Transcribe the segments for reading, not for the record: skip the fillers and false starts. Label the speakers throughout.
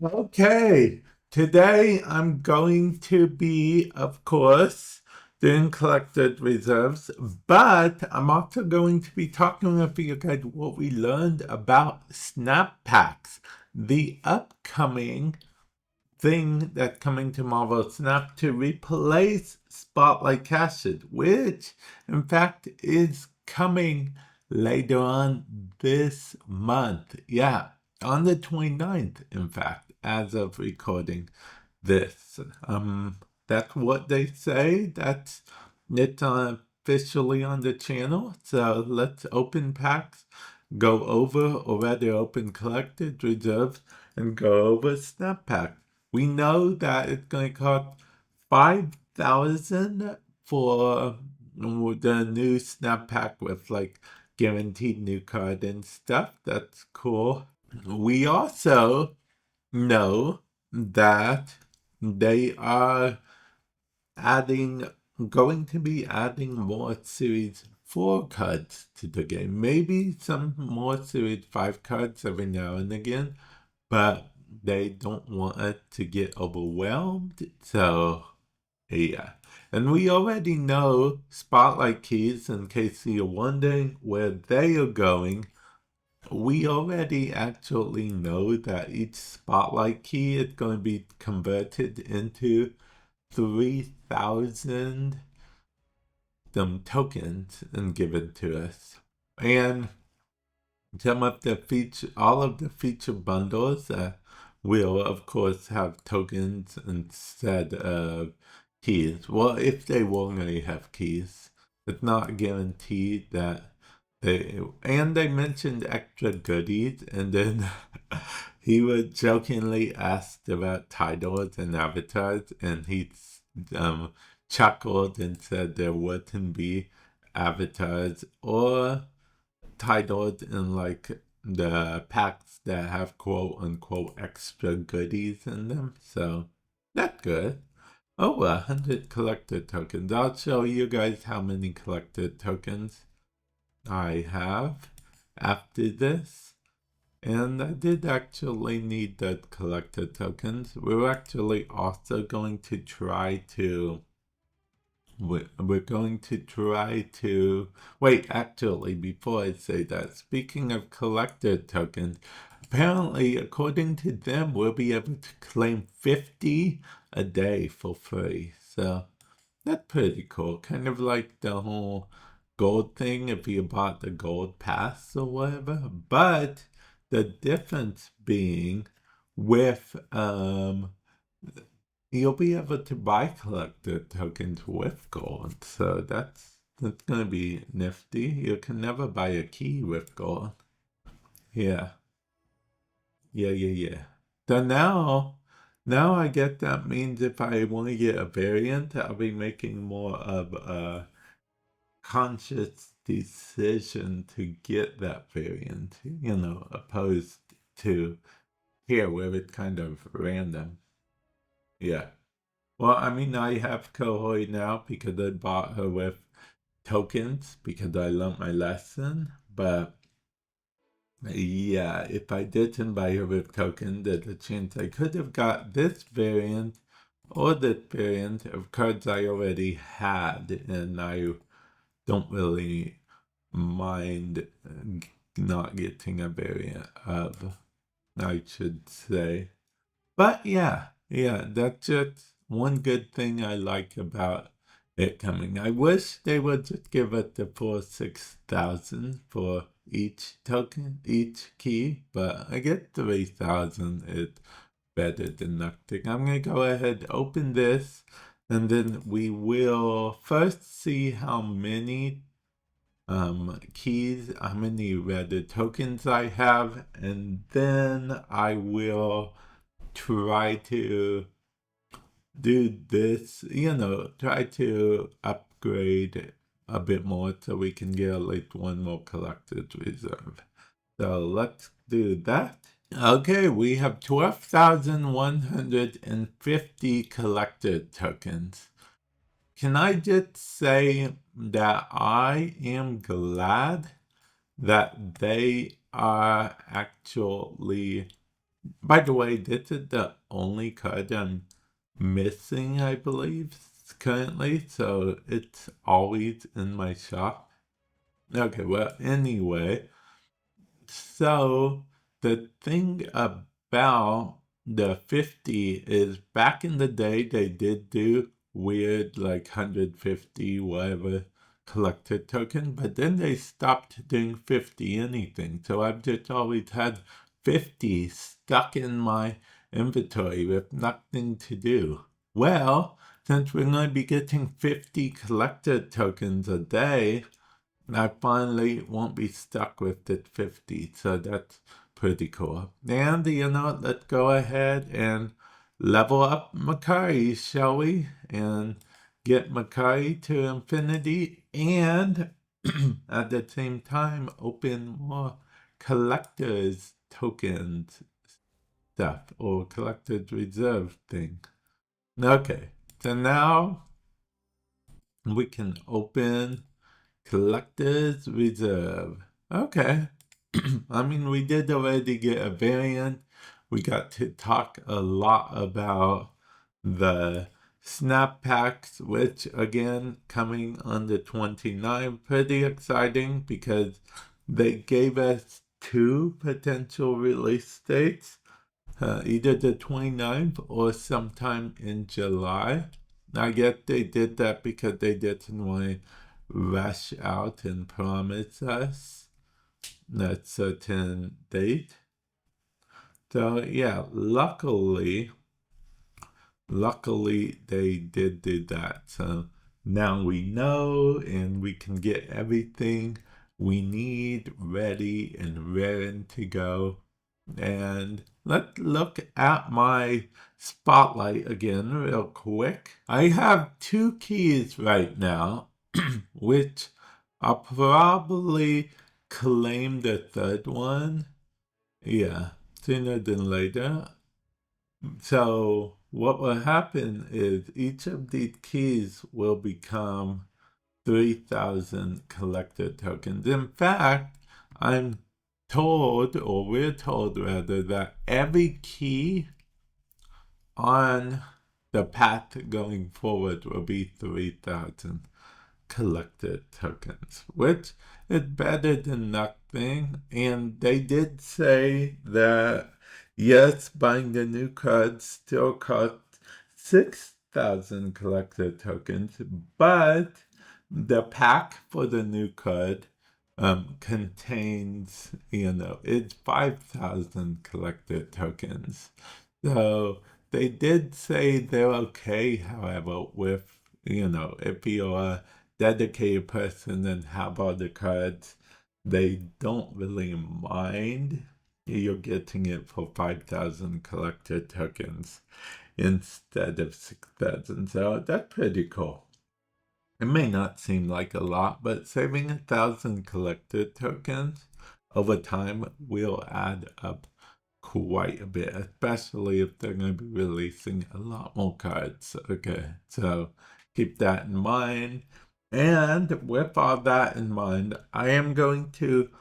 Speaker 1: Okay, today I'm going to be, of course, doing collected reserves, but I'm also going to be talking with you guys what we learned about snap packs, the upcoming thing that's coming to Marvel Snap to replace Spotlight Caches, which in fact is coming later on this month. Yeah, on the 29th, in fact, as of recording this. That's what they say. That's it's officially on the channel. So let's open packs, go over, or rather open collected reserves, and go over snap pack. We know that it's going to cost 5,000 for the new snap pack with like guaranteed new card and stuff. That's cool. We also know that they are adding, going to be adding more Series 4 cards to the game. Maybe some more Series 5 cards every now and again, but they don't want it to get overwhelmed. So, yeah. And we already know Spotlight Keys, in case you're wondering where they are going. We already actually know that each Spotlight Key is going to be converted into 3,000 tokens and given to us. And some of the all of the feature bundles will, of course, have tokens instead of keys. Well, if they only have keys, it's not guaranteed that they mentioned extra goodies, and then he was jokingly asked about titles and avatars, and he um, chuckled and said there wouldn't be avatars or titles in like the packs that have quote unquote extra goodies in them. So that's good. Oh, 100 collected tokens. I'll show you guys how many collected tokens I have after this. And I did actually need the collected tokens. We're actually also going to try to we're going to try to wait. Actually, before I say that, speaking of collected tokens, apparently, according to them, we'll be able to claim 50 a day for free. So that's pretty cool. Kind of like the whole gold thing if you bought the gold pass or whatever. But the difference being with you'll be able to buy collector tokens with gold. So that's gonna be nifty. You can never buy a key with gold. Yeah. Yeah. So now I get that means if I want to get a variant, I'll be making more of a conscious decision to get that variant, opposed to here where it's kind of random. Yeah. Well, I mean, I have Kohoi now because I bought her with tokens because I learned my lesson. But yeah, if I didn't buy her with tokens, there's a chance I could have got this variant or this variant of cards I already had, and I don't really mind not getting a variant of, I should say. But yeah, that's just one good thing I like about it coming. I wish they would just give it the full 6,000 for each token, each key, but I get 3,000 is better than nothing. I'm gonna go ahead, open this, and then we will first see how many keys, how many rather tokens I have, and then I will try to do this, try to upgrade a bit more so we can get at least one more collected reserve. So let's do that. Okay, we have 12,150 collected tokens. Can I just say that I am glad that they are actually By the way, this is the only card I'm missing, I believe, currently, so it's always in my shop. Okay, well, anyway, so the thing about the 50 is back in the day, they did do weird, like 150, whatever, collected token, but then they stopped doing 50 anything. So I've just always had 50 stuck in my inventory with nothing to do. Well, since we're going to be getting 50 collected tokens a day, I finally won't be stuck with the 50, so that's pretty cool. And, let's go ahead and level up Makari, shall we? And get Makari to infinity and at the same time open more collector's tokens stuff or collector's reserve thing. Okay, so now we can open Collector's Reserve. Okay. I mean, we did already get a variant. We got to talk a lot about the snap packs, which again, coming on the 29th. Pretty exciting because they gave us 2 potential release dates. Either the 29th or sometime in July. I guess they did that because they didn't want to rush out and promise us that certain date. So yeah, luckily they did do that. So now we know and we can get everything we need ready and raring to go. And let's look at my spotlight again real quick. I have 2 keys right now, which I'll probably claim the third one. Yeah, sooner than later. So what will happen is each of these keys will become 3,000 collector tokens. In fact, I'm told, or we're told rather, that every key on the path going forward will be 3,000 collected tokens, which is better than nothing. And they did say that, yes, buying the new cards still costs 6,000 collected tokens, but the pack for the new card contains, it's 5,000 collected tokens. So they did say they're okay, however, with, if you're a dedicated person and have all the cards, they don't really mind. You're getting it for 5,000 collected tokens instead of 6,000. So that's pretty cool. It may not seem like a lot, but saving 1,000 collected tokens over time will add up quite a bit, especially if they're going to be releasing a lot more cards. Okay, so keep that in mind. And with all that in mind, I am going to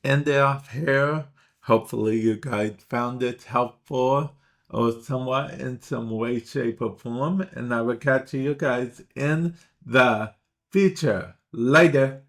Speaker 1: end it off here. Hopefully you guys found it helpful or somewhat in some way, shape, or form. And I will catch you guys in the future. Later.